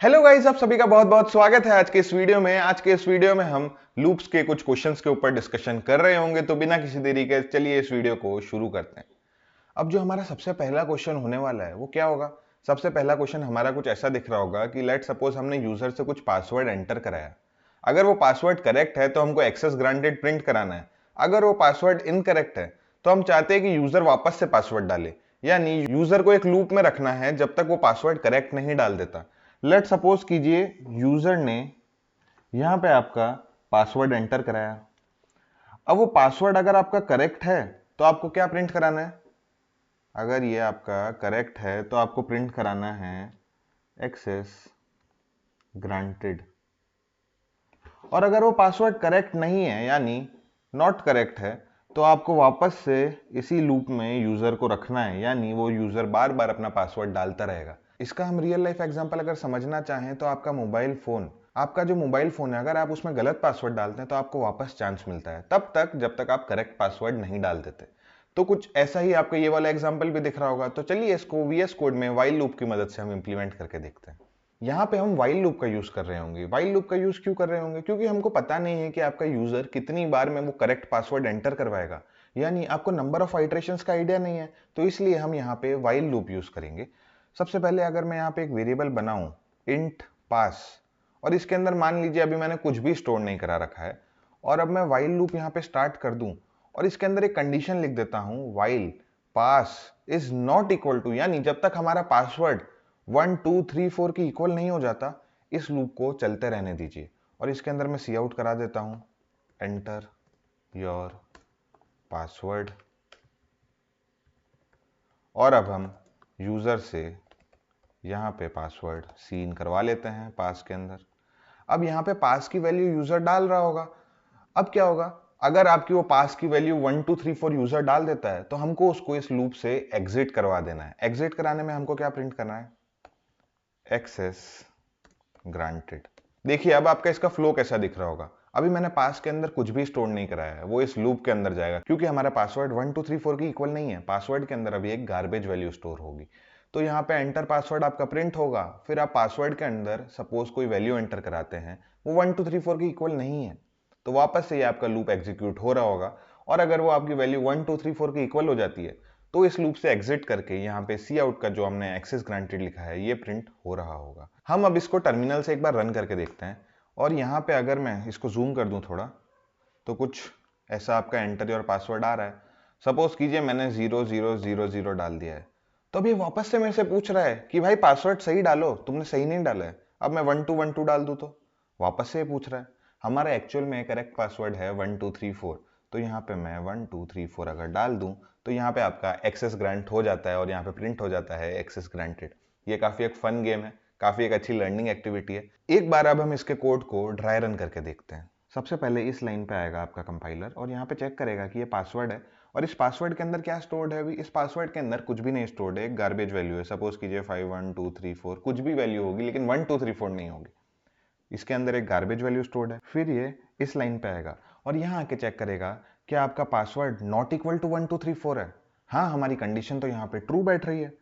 Hello guys, आप सभी का बहुत बहुत स्वागत है आज के इस वीडियो में। आज के इस वीडियो में हम लूप्स के कुछ क्वेश्चंस के ऊपर डिस्कशन कर रहे होंगे, तो बिना किसी देरी के चलिए इस वीडियो को शुरू करते हैं। अब जो हमारा सबसे पहला क्वेश्चन होने वाला है वो क्या होगा। सबसे पहला क्वेश्चन हमारा कुछ ऐसा दिख रहा होगा कि लेट सपोज हमने यूजर से कुछ पासवर्ड एंटर कराया। अगर वो पासवर्ड करेक्ट है तो हमको एक्सेस ग्रांटेड प्रिंट कराना है। अगर वो पासवर्ड इनकरेक्ट है तो हम चाहते हैं कि यूजर वापस से पासवर्ड डाले, यानी यूजर को एक लूप में रखना है जब तक वो पासवर्ड करेक्ट नहीं डाल देता। लेट सपोज कीजिए यूजर ने यहां पे आपका पासवर्ड एंटर कराया। अब वो पासवर्ड अगर आपका करेक्ट है तो आपको क्या प्रिंट कराना है। अगर ये आपका करेक्ट है तो आपको प्रिंट कराना है एक्सेस ग्रांटेड। और अगर वो पासवर्ड करेक्ट नहीं है यानी नॉट करेक्ट है तो आपको वापस से इसी लूप में यूजर को रखना है, यानी वो यूजर बार बार अपना पासवर्ड डालता रहेगा। इसका हम रियल लाइफ एग्जांपल अगर समझना चाहें तो आपका जो मोबाइल फोन है, अगर आप उसमें गलत पासवर्ड डालते हैं तो आपको वापस चांस मिलता है तब तक जब तक आप करेक्ट पासवर्ड नहीं डाल देते। तो कुछ ऐसा ही आपको ये वाला एग्जांपल भी दिख रहा होगा। तो चलिए इसको वीएस कोड में व्हाइल लूप की मदद से हम इंप्लीमेंट करके देखते हैं। यहाँ पे हम व्हाइल लूप का यूज कर रहे होंगे। व्हाइल लूप का यूज क्यों कर रहे होंगे? क्योंकि हमको पता नहीं है कि आपका यूजर कितनी बार में वो करेक्ट पासवर्ड एंटर करवाएगा, यानी आपको नंबर ऑफ आइटरेशंस का आइडिया नहीं है। तो इसलिए हम यहाँ पे व्हाइल लूप यूज करेंगे। सबसे पहले अगर मैं यहाँ पे एक वेरिएबल बनाऊं इंट पास, और इसके अंदर मान लीजिए अभी मैंने कुछ भी स्टोर नहीं करा रखा है, और अब मैं व्हाइल लूप यहाँ पे स्टार्ट कर दूं और इसके अंदर एक कंडीशन लिख देता हूं while pass is not equal to, यानी जब तक हमारा पासवर्ड 1 2 3 4 के इक्वल नहीं हो जाता इस लूप को चलते रहने दीजिए। और इसके अंदर मैं सी आउट करा देता हूं एंटर योर पासवर्ड। और अब हम यूजर से यहाँ पे पासवर्ड सीन करवा लेते हैं पास के अंदर। अब यहाँ पे पास की वैल्यू यूजर डाल रहा होगा। अब क्या होगा, अगर आपकी वो पास की वैल्यू 1 2 3 4 यूजर डाल देता है तो हमको उसको इस लूप से एग्जिट करवा देना है। एग्जिट कराने में हमको क्या प्रिंट करना है? Access granted. देखिए अब आपका इसका फ्लो कैसा दिख रहा होगा। अभी मैंने पास के अंदर कुछ भी स्टोर नहीं कराया है, वो इस लूप के अंदर जाएगा क्योंकि हमारा पासवर्ड 1 2 3 4 की इक्वल नहीं है। पासवर्ड के अंदर अभी एक गार्बेज वैल्यू स्टोर होगी। तो यहाँ पे एंटर पासवर्ड आपका प्रिंट होगा। फिर आप पासवर्ड के अंदर सपोज कोई वैल्यू एंटर कराते हैं, वो 1 2 3 4 की इक्वल नहीं है, तो वापस से ये आपका लूप एग्जीक्यूट हो रहा होगा। और अगर वो आपकी वैल्यू 1 2 3 4 की इक्वल हो जाती है तो इस लूप से एग्जिट करके यहाँ पे सी आउट का जो हमने एक्सेस ग्रांटेड लिखा है ये प्रिंट हो रहा होगा। हम अब इसको टर्मिनल से एक बार रन करके देखते हैं। और यहाँ पे अगर मैं इसको जूम कर दूं थोड़ा तो कुछ ऐसा आपका एंटर योर पासवर्ड आ रहा है। सपोज कीजिए मैंने 0000 डाल दिया है, तो अब ये वापस से मेरे से पूछ रहा है कि भाई पासवर्ड सही डालो, तुमने सही नहीं डाला है। अब मैं 1212 डाल दूं तो वापस से ये पूछ रहा है। हमारा एक्चुअल में करेक्ट पासवर्ड है 1234, तो यहाँ पे मैं 1234 अगर डाल दूं तो यहाँ पे आपका एक्सेस ग्रांट हो जाता है और यहाँ पे प्रिंट हो जाता है एक्सेस ग्रांटेड। ये काफी एक फन गेम है, काफी एक अच्छी लर्निंग एक्टिविटी है। एक बार अब हम इसके कोड को ड्राई रन करके देखते हैं। सबसे पहले इस लाइन पे आएगा आपका कंपाइलर और यहाँ पे चेक करेगा कि ये पासवर्ड है और इस पासवर्ड के अंदर क्या स्टोर्ड है। अभी इस पासवर्ड के अंदर कुछ भी नहीं स्टोर्ड है, एक गार्बेज वैल्यू है। सपोज कीजिए 5 1 2 3 4 कुछ भी वैल्यू होगी, लेकिन 1 2 3 4 नहीं होगी। इसके अंदर एक गार्बेज वैल्यू स्टोर्ड है। फिर ये इस लाइन पे आएगा और यहाँ आके चेक करेगा क्या आपका पासवर्ड नॉट इक्वल टू 1 2 3 4 है। हाँ, हमारी कंडीशन तो यहाँ पे ट्रू बैठ रही है,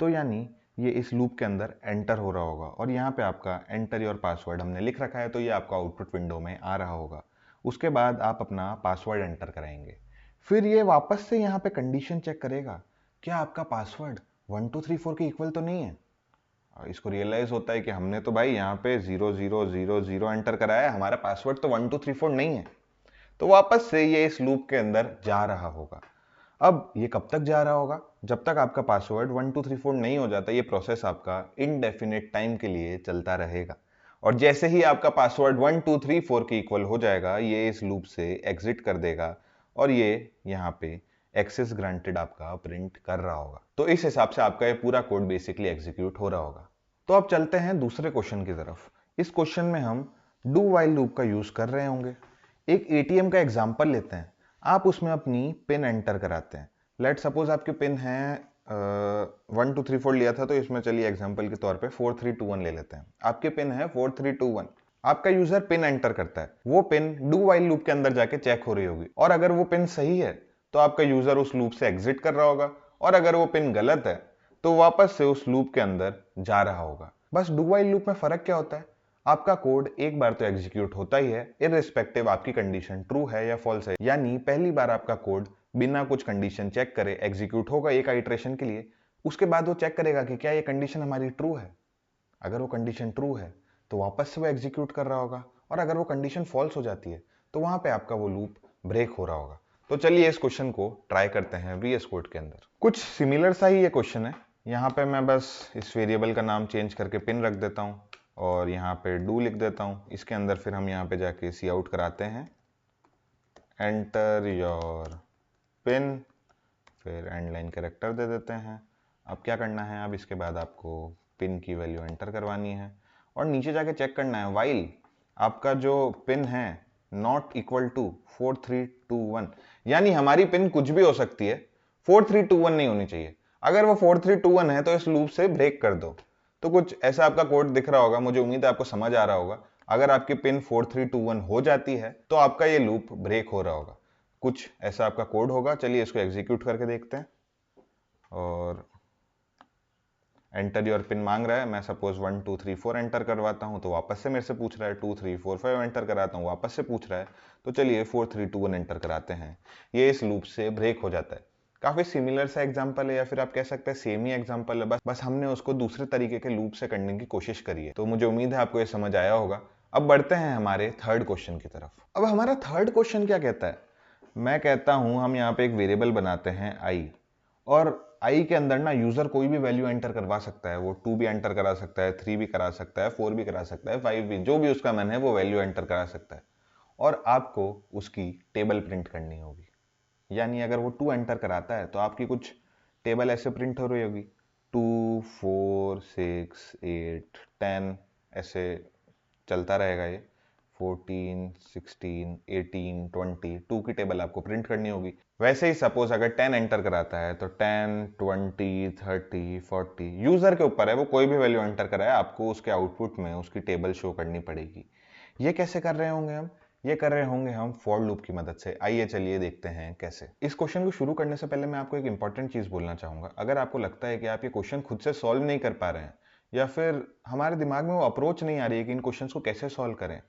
तो यानी ये इस लूप के अंदर एंटर हो रहा होगा। और यहाँ पे आपका एंटर योर पासवर्ड हमने लिख रखा है, तो ये आपका आउटपुट विंडो में आ रहा होगा। उसके बाद आप अपना पासवर्ड एंटर कराएंगे। फिर ये वापस से यहाँ पे कंडीशन चेक करेगा क्या आपका पासवर्ड 1 2 3 4 के इक्वल तो नहीं है। इसको रियलाइज होता है कि हमने तो भाई यहाँ पे 0000 एंटर कराया है, हमारा पासवर्ड तो 1 2 3 4 नहीं है। तो वापस से ये इस लूप के अंदर जा रहा होगा। अब ये कब तक जा रहा होगा? जब तक आपका पासवर्ड 1 2 3 4 नहीं हो जाता। ये प्रोसेस आपका इनडेफिनेट टाइम के लिए चलता रहेगा। और जैसे ही आपका पासवर्ड 1 2 3 4 के इक्वल हो जाएगा ये इस लूप से एग्जिट कर देगा और ये यहाँ पे एक्सेस ग्रांटेड आपका प्रिंट कर रहा होगा। तो इस हिसाब से आपका ये पूरा कोड बेसिकली एग्जीक्यूट हो रहा होगा। तो अब चलते हैं दूसरे क्वेश्चन की तरफ। इस क्वेश्चन में हम डू वाइल लूप का यूज कर रहे होंगे। एक एटीएम का एग्जांपल लेते हैं। आप उसमें अपनी पिन एंटर कराते हैं। लेट सपोज आपकी पिन है 1 2 3 4 लिया था, तो इसमें चलिए एग्जांपल के तौर पे 4 3 2 1 ले लेते हैं। आपकी पिन है 4 3 2 1। आपका यूजर पिन एंटर करता है, वो पिन डू वाइल लूप के अंदर जाके चेक हो रही होगी और अगर वो पिन सही है तो आपका यूजर उस लूप से एग्जिट कर रहा होगा, और अगर वो पिन गलत है तो वापस से उस लूप के अंदर जा रहा होगा। बस डू वाइल लूप में फर्क क्या होता है, आपका कोड एक बार तो एग्जीक्यूट होता ही है इररिस्पेक्टिव आपकी कंडीशन ट्रू है या फॉल्स है। यानी पहली बार आपका कोड बिना कुछ कंडीशन चेक करे एग्जीक्यूट होगा एक आइट्रेशन के लिए, उसके बाद वो चेक करेगा कि क्या ये कंडीशन हमारी ट्रू है। अगर वो कंडीशन ट्रू है तो वापस से वो एग्जीक्यूट कर रहा होगा, और अगर वो कंडीशन फॉल्स हो जाती है तो वहां पे आपका वो लूप ब्रेक हो रहा होगा। तो चलिए इस क्वेश्चन को ट्राई करते हैं VS कोड के अंदर। कुछ सिमिलर सा ही ये क्वेश्चन है। यहाँ पे मैं बस इस वेरिएबल का नाम चेंज करके पिन रख देता हूँ और यहाँ पे डू लिख देता हूँ। इसके अंदर फिर हम यहाँ पे जाके सी आउट कराते हैं, एंटर योर पिन, फिर एंड लाइन कैरेक्टर दे देते हैं। अब क्या करना है, अब इसके बाद आपको पिन की वैल्यू एंटर करवानी है और नीचे जाके चेक करना है वाइल आपका जो पिन है नॉट इक्वल टू 4321, यानी हमारी पिन कुछ भी हो सकती है, 4321 नहीं होनी चाहिए। अगर वो 4321 है तो इस लूप से ब्रेक कर दो। तो कुछ ऐसा आपका कोड दिख रहा होगा, मुझे उम्मीद है आपको समझ आ रहा होगा। अगर आपकी पिन 4321 हो जाती है तो आपका ये लूप ब्रेक हो रहा होगा। कुछ ऐसा आपका कोड होगा। चलिए इसको एग्जीक्यूट करके देखते हैं। और एंटर योर पिन मांग रहा है, मैं सपोज 1 2 3 4 एंटर करवाता हूं तो वापस से मेरे से पूछ रहा है, 2 3 4 5 एंटर कराता हूं वापस से पूछ रहा है। तो चलिए 4 3 2 1 एंटर कराते हैं, ये इस लूप से ब्रेक हो जाता है। काफी सिमिलर सा एग्जांपल है, या फिर आप कह सकते हैं सेम ही एग्जांपल है, बस हमने उसको दूसरे तरीके के लूप से करने की कोशिश करी है। तो मुझे उम्मीद है आपको ये समझ आया होगा। अब बढ़ते हैं हमारे थर्ड क्वेश्चन की तरफ। अब हमारा थर्ड क्वेश्चन क्या कहता है, मैं कहता हूं हम यहाँ पे एक वेरिएबल बनाते हैं आई, और आई के अंदर ना यूजर कोई भी वैल्यू एंटर करवा सकता है। वो 2 भी एंटर करा सकता है, 3 भी करा सकता है, 4 भी करा सकता है, 5 भी, जो भी उसका मन है वो वैल्यू एंटर करा सकता है। और आपको उसकी टेबल प्रिंट करनी होगी। यानी अगर वो 2 एंटर कराता है तो आपकी कुछ टेबल ऐसे प्रिंट हो रही होगी, 2 4 6 8 10, ऐसे चलता रहेगा ये। 14 16 18 20, 2 की टेबल आपको प्रिंट करनी होगी। वैसे ही सपोज अगर 10 एंटर कराता है तो 10 20 30 40, यूजर के ऊपर है, वो कोई भी वैल्यू एंटर कराए आपको उसके आउटपुट में उसकी टेबल शो करनी पड़ेगी। ये कैसे कर रहे होंगे हम, ये कर रहे होंगे हम फॉर लूप की मदद से। आइए चलिए देखते हैं कैसे। इस क्वेश्चन को शुरू करने से पहले मैं आपको एक इंपॉर्टेंट चीज बोलना चाहूंगा। अगर आपको लगता है कि आप ये क्वेश्चन खुद से सॉल्व नहीं कर पा रहे हैं, या फिर हमारे दिमाग में वो अप्रोच नहीं आ रही है कि इन क्वेश्चंस को कैसे सॉल्व करें,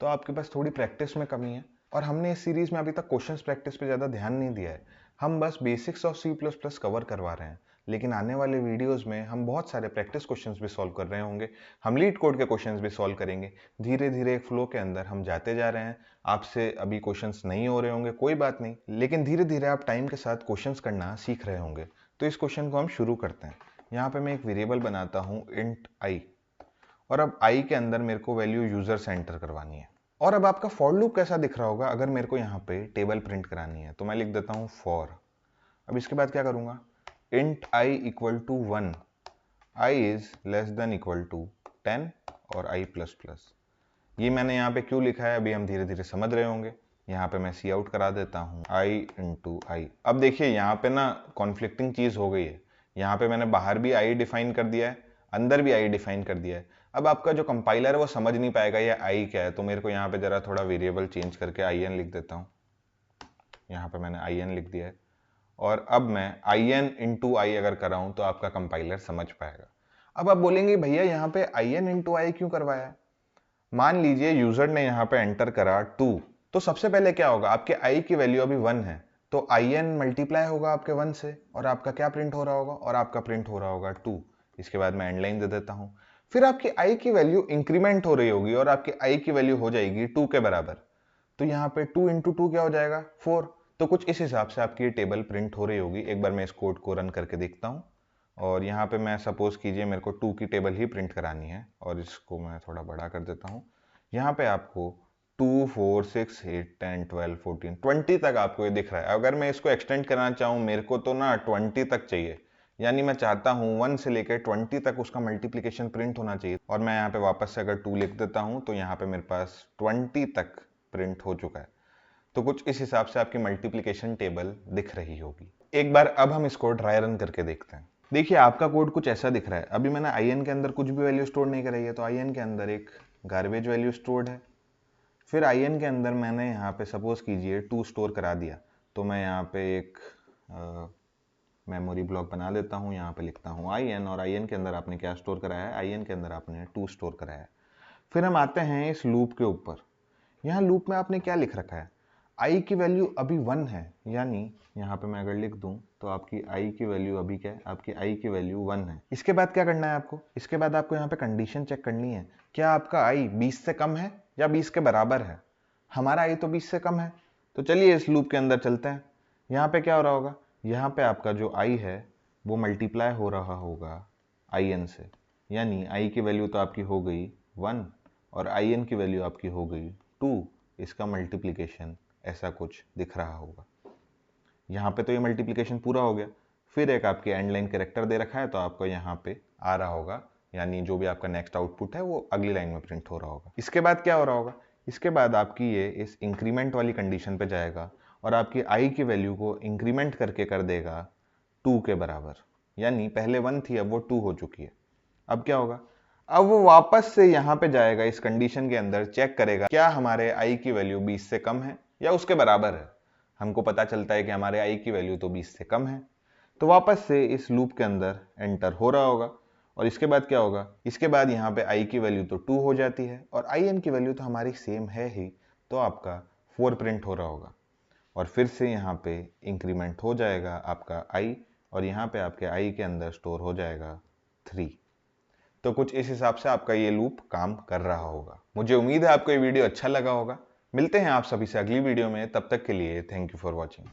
तो आपके पास थोड़ी प्रैक्टिस में कमी है। और हमने इस सीरीज में अभी तक क्वेश्चंस प्रैक्टिस पे ज्यादा ध्यान नहीं दिया है, हम बस बेसिक्स ऑफ C++ कवर करवा रहे हैं। लेकिन आने वाले वीडियोस में हम बहुत सारे प्रैक्टिस क्वेश्चंस भी सॉल्व कर रहे होंगे, हम लीड कोड के क्वेश्चंस भी सॉल्व करेंगे। धीरे धीरे एक फ्लो के अंदर हम जाते जा रहे हैं। आपसे अभी क्वेश्चंस नहीं हो रहे होंगे, कोई बात नहीं, लेकिन धीरे धीरे आप टाइम के साथ क्वेश्चंस करना सीख रहे होंगे। तो इस क्वेश्चन को हम शुरू करते हैं। यहाँ पे मैं एक वेरिएबल बनाता हूँ int i, और अब i के अंदर मेरे को वैल्यू यूजर से एंटर करवानी है। और अब आपका फॉर लूप कैसा दिख रहा होगा, अगर मेरे को यहाँ पे टेबल प्रिंट करानी है तो मैं लिख देता हूँ फॉर। अब इसके बाद क्या करूंगा, int i equal to 1, i is less than equal to 10 और i प्लस प्लस। ये मैंने यहाँ पे क्यों लिखा है अभी हम धीरे धीरे समझ रहे होंगे। यहाँ पे मैं सी आउट करा देता हूँ i इंटू आई। अब देखिए यहाँ पे ना कॉन्फ्लिक्टिंग चीज हो गई है। यहाँ पे मैंने बाहर भी i डिफाइन कर दिया है, अंदर भी i डिफाइन कर दिया है। अब आपका जो कंपाइलर है वो समझ नहीं पाएगा ये i क्या है, तो मेरे को यहाँ पे जरा थोड़ा वेरिएबल चेंज करके in लिख देता हूँ। यहाँ पे मैंने in लिख दिया है, और अब मैं in इंटू आई अगर कराऊं तो आपका कंपाइलर समझ पाएगा। अब आप बोलेंगे भैया यहाँ पे in इंटू आई क्यों करवाया है। मान लीजिए यूजर ने यहाँ पे एंटर करा 2, तो सबसे पहले क्या होगा, आपके i की वैल्यू अभी 1 है, तो in मल्टीप्लाई होगा आपके 1 से, और आपका क्या प्रिंट हो रहा होगा, और आपका प्रिंट हो रहा होगा 2। इसके बाद मैं एंड लाइन दे देता हूं। फिर आपकी i की वैल्यू इंक्रीमेंट हो रही होगी और आपकी i की वैल्यू हो जाएगी 2 के बराबर। तो यहाँ पे 2 इंटू 2 क्या हो जाएगा, 4। तो कुछ इस हिसाब से आपकी टेबल प्रिंट हो रही होगी। एक बार मैं इस कोड को रन करके देखता हूँ, और यहाँ पे मैं सपोज कीजिए मेरे को 2 की टेबल ही प्रिंट करानी है, और इसको मैं थोड़ा बड़ा कर देता हूँ। यहाँ पे आपको 2 4 6 8 10 12 14 20 तक आपको ये दिख रहा है। अगर मैं इसको एक्सटेंड करना चाहूँ, मेरे को तो ना 20 तक चाहिए, यानी मैं चाहता हूँ 1 से लेकर 20 तक उसका मल्टीप्लिकेशन प्रिंट होना चाहिए। और मैं यहाँ पे वापस से अगर 2 लिख देता हूँ तो यहाँ पे मेरे पास 20 तक प्रिंट हो चुका है। तो कुछ इस हिसाब से आपकी मल्टीप्लिकेशन टेबल दिख रही होगी। एक बार अब हम इसको ड्राई रन करके देखते हैं। देखिए आपका कोड कुछ ऐसा दिख रहा है। अभी मैंने in के अंदर कुछ भी वैल्यू स्टोर नहीं कराई है, तो in के अंदर एक गार्बेज वैल्यू स्टोर्ड है। फिर in के अंदर मैंने यहाँ पे सपोज कीजिए 2 स्टोर करा दिया, तो मैं यहाँ पे एक मेमोरी ब्लॉक बना देता हूँ, यहाँ पे लिखता हूँ IN, और IN के अंदर आपने क्या स्टोर कराया है, IN के अंदर आपने 2 स्टोर कराया है। फिर हम आते हैं इस लूप के ऊपर। यहाँ लूप में आपने क्या लिख रखा है, i की वैल्यू अभी 1 है, यानी यहाँ पे मैं अगर लिख दूं तो आपकी i की वैल्यू अभी क्या है, आपकी i की वैल्यू 1 है। इसके बाद क्या करना है आपको, इसके बाद आपको यहाँ पे कंडीशन चेक करनी है, क्या आपका i 20 से कम है या 20 के बराबर है। हमारा i तो 20 से कम है, तो चलिए इस लूप के अंदर चलते हैं। यहाँ पे क्या हो रहा होगा, यहाँ पे आपका जो i है वो मल्टीप्लाई हो रहा होगा in से, यानी i की वैल्यू तो आपकी हो गई 1 और in की वैल्यू आपकी हो गई 2, इसका मल्टीप्लिकेशन ऐसा कुछ दिख रहा होगा। यहाँ पे तो ये मल्टीप्लिकेशन पूरा हो गया। फिर एक आपके एंड लाइन कैरेक्टर दे रखा है, तो आपको यहाँ पे आ रहा होगा, यानी जो भी आपका नेक्स्ट आउटपुट है वो अगली लाइन में प्रिंट हो रहा होगा। इसके बाद क्या हो रहा होगा, इसके बाद आपकी ये इस इंक्रीमेंट वाली कंडीशन पे जाएगा और आपकी i की वैल्यू को इंक्रीमेंट करके कर देगा 2 के बराबर, यानी पहले 1 थी अब वो 2 हो चुकी है। अब क्या होगा, अब वो वापस से यहाँ पे जाएगा, इस कंडीशन के अंदर चेक करेगा क्या हमारे i की वैल्यू 20 से कम है या उसके बराबर है। हमको पता चलता है कि हमारे i की वैल्यू तो 20 से कम है, तो वापस से इस लूप के अंदर एंटर हो रहा होगा। और इसके बाद क्या होगा, इसके बाद यहाँ पे i की वैल्यू तो 2 हो जाती है और in की वैल्यू तो हमारी सेम है ही, तो आपका 4 प्रिंट हो रहा होगा। और फिर से यहाँ पे इंक्रीमेंट हो जाएगा आपका i और यहाँ पे आपके i के अंदर स्टोर हो जाएगा 3। तो कुछ इस हिसाब से आपका ये लूप काम कर रहा होगा। मुझे उम्मीद है आपको ये वीडियो अच्छा लगा होगा। मिलते हैं आप सभी से अगली वीडियो में, तब तक के लिए थैंक यू फॉर वॉचिंग।